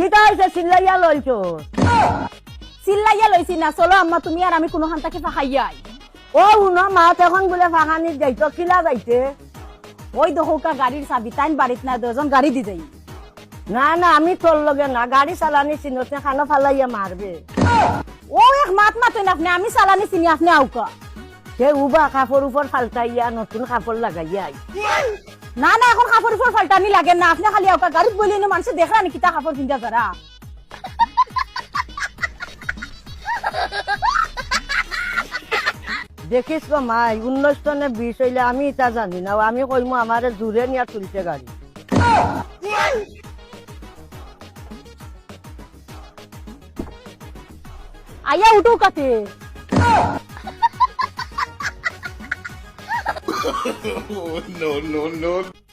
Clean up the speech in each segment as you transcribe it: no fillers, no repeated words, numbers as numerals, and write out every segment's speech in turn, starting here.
কিটা হইছে চিল্লাইয়া লইছো? চিল্লাইয়া লইছি না, চলো আম্মা তুমি আর আমি কোনো হান্তাকে ফাঁকাইয়াই। ও উনো মা এখন বলে ফাঁকানিত যাইতো, কিলা যাইতে? ওই দেখোকা গাড়ির চাবি তাইন বাড়িত না, দুজন গাড়ি দি যাই। না না আমি তোর লগে না, গাড়ি চালানি চিনতে খানো ফালাইয়া মারবে। ও এক মাত মাতেন আপনি, আমি চালানি চিনি আপনি আউকা। সে উবা কাপড় উপর ফালতাইয়া নতুন কাপড় লাগাইয়া। না না এখন কাপড় উপর ফাল্টানি লাগে না, আপনি খালি আউকা। গাড়িত বলি না মানুষ দেখা নাকি তা কাপড় পিন্ধা যারা। দেখিস গো মাই 19 টনে 20 হইলে আমি এটা জানি না, আমি কইমু আমারে জুড়ে নিয়া তুলছে গাড়ি। আইয়া উঠো কাতে।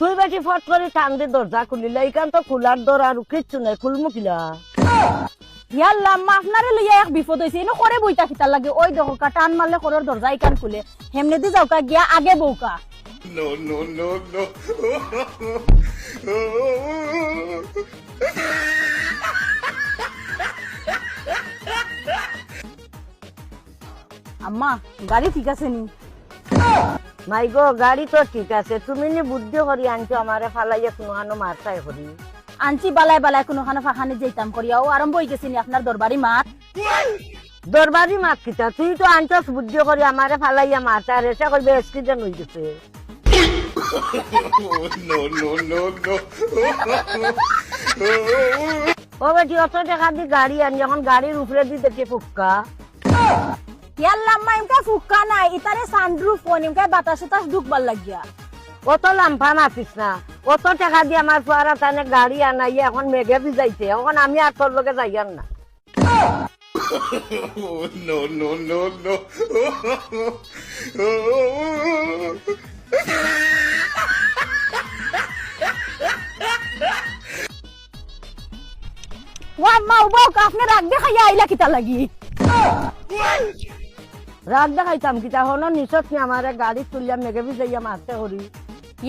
তুই বেশি ফট করে টান দিয়ে দরজা খুলিলে, এইখান তো খোলার দর আর কিচ্ছু নাই, খুলমু কিলা? ইয়াল্লা আম্মা আপনারে লইয়া এক বিপদ হইছে, এনো করে বইতা খিতা লাগে। ওই দেখো কা টান মারলে ঘরের দরজা ইকান খুলে, হেমনে দি যাওকা গিয়া আগে বউকা। আম্মা গাড়ি ঠিক আছে নি? মাই গো গাড়ি তো ঠিক আছে, তুমি নি বুদ্ধি করি আনছো আমারে ফালাইয়া কোনো মারতাই করি। আনছি বালাই বালাই কোনোখানে ফাঁকানি যেতাম করিয়াও আরম্ভ হয়ে গেছি নি আপনার দরবারি মাত। দরবারি মাত কিতা? তুই তো আনছস বুদ্ধি করি আমারে ফালাইয়া মারতা, আর এসে করবে এক্সিডেন্ট হয়ে গেছে। ও বেটি অত টাকা দি গাড়ি আনি, এখন গাড়ির উপরে দি দেখে ফুক্কা। ইয়াল্লা আম্মা ইমকা ফুক্কা নাই, ইতারে সানরুফ ফোন ইমকা বাতাস উতাস ঢুকবার লাগিয়া। অত লাম্ফা মাতিস না, অত টাকা দিয়ে আমার ফুয়ারা তানে গাড়ি আনাইয়া এখন মেঘে ভিজাইছে, এখন আমি আর তোর লগে যাইয়ার না। ও আম্মা উবাও আপনি রাগ দেখাইয়া আইলা কিতা লাগি? রাগ দেখাইতাম কিতা, হনো নিচত নি আমারে গাড়ি তুলিয়া মেঘে ভিজাইয়া মারতে করি।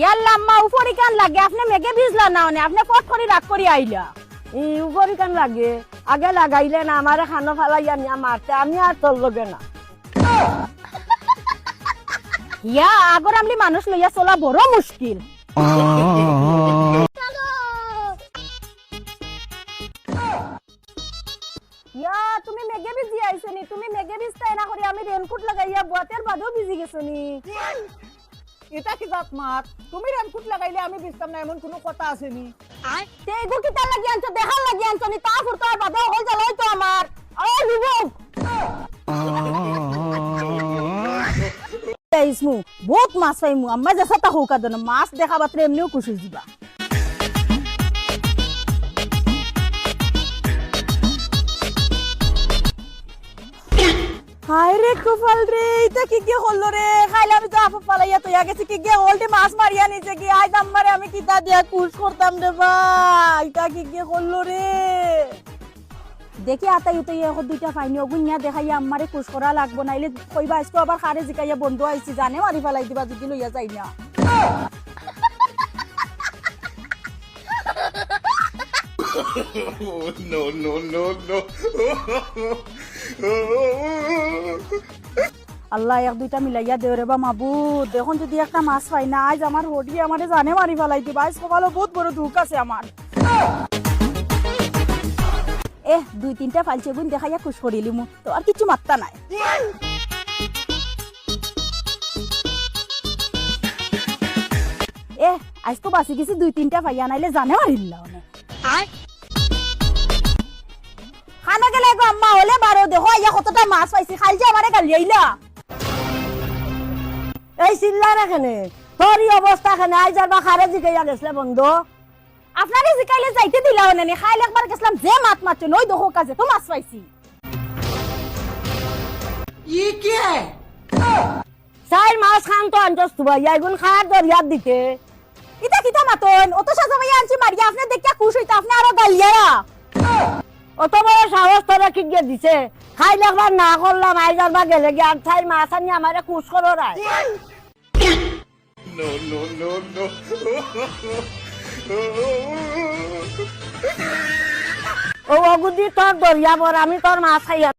ইয়াল্লা আম্মা উপরি কান লাগে, আপনি মেঘে ভিজলা না, আপনি ফট করে রাগ করে আইলা। উপরি কান লাগে, আগে লাগাইলে না আমারে খানো ফালাইয়া নিয়া মারতে, আমি আর তোর লগে না। ইয়া আগর আমলি মানুষ লইয়া চলা বড় মুশকিল। ইয়া তুমি মেঘে ভিজি আইছো নি? তুমি মেঘে ভিজতে না করি আমি রেনকোট লাগাইয়া বুয়াতের বাদেও ভিজি গেছো নি? এটা কি জাত মাত? তুমি রেনকোট লাগাইলে আমি ভিজতাম না, এমন কোনো কথা আছে নি? তে এগো কিতা লাগি আনছো, দেখার লাগি আনছো নি? তা ফুরতো আর বাদেও হল জ্বালাই তো আমার। ও লিবো ইসমু বহুত মাছ পাইমু, আম্মা যেসা তা হোকা দেন মাছ দেখা বাত্রে এমনিও খুশি দিবা। হায় রে কুফাল রে, এটা কি কি হলো রে? খাইলে আমি তো আপু পালাইয়া তো গেছি, কি কি হলতে মাছ মারিয়া নিছে কি? আই দাম্মারে আমি কিতা দিয়া কুশ করতাম রে ভাই, এটা কি কি হলো রে? দেখি আতাই উতাই এখন দুইটা ফাইনি অগুনিয়া দেখাইয়া আমারে কুশ করা লাগবো, নাইলে কইবা আজকে আবার খারে জিকাইয়া বন্ধু আইছি, জানে মারি ফেলাই দিবা যদি লইয়া যাই না। আল্লাহ এক দুইটা মিলাইয়া দেও রে বা মাবুদ, দেখুন যদি একটা মাছ পাই না, আজ আমার হডি আমারে জানে মারি ফেলাই দিবা, আজ সকালে বহুত বড় দুঃখ আছে আমার। দুই তিনটা ফালছে গুণ দেখাইয়া খুশ করিলি মু তো আর কিছু মাত্তা নাই। আজ তো বাঁচি গেছি, দুই তিনটা পাইয়া নাইলে জানে মারিল্লা খানা গেলে গো আম্মা হলে বারো দেখো আইয়া কতটা মাছ পাইছি, খাইছে আমারে গালিয়াইলা। এই চিল্লা রাখেনে তোর অবস্থা খানে, আজ আর বা খারে জিকাইয়া গেছলে বন্ধু। আপনারে জিকাইলে যাইতে দিলাও না, খাইলে একবার গেছিলাম যে মাত মারছে নই দেখো কাজে তো মাছ পাইছি। ই কি চাই মাছ খান তো আনছস তুবা, ইয়াগুন খার দরিয়াত দিতে। ইতা কিতা মাতন অত সাজা ভাইয়া আনছি মারিয়া, আপনি দেখিয়া খুশ হইতা, আপনি আরো গালিয়ারা। অত বড় সাহস তোরা কি গিয়ে দিছে? খাইলে একবার না করলাম, আজ আর বা গেলে গিয়ে আর চাই মাছ আনি আমারে খুশ করো রায়। ও অগুদি তোর দরিয়া বর আমি তোর মাছ খাইয়া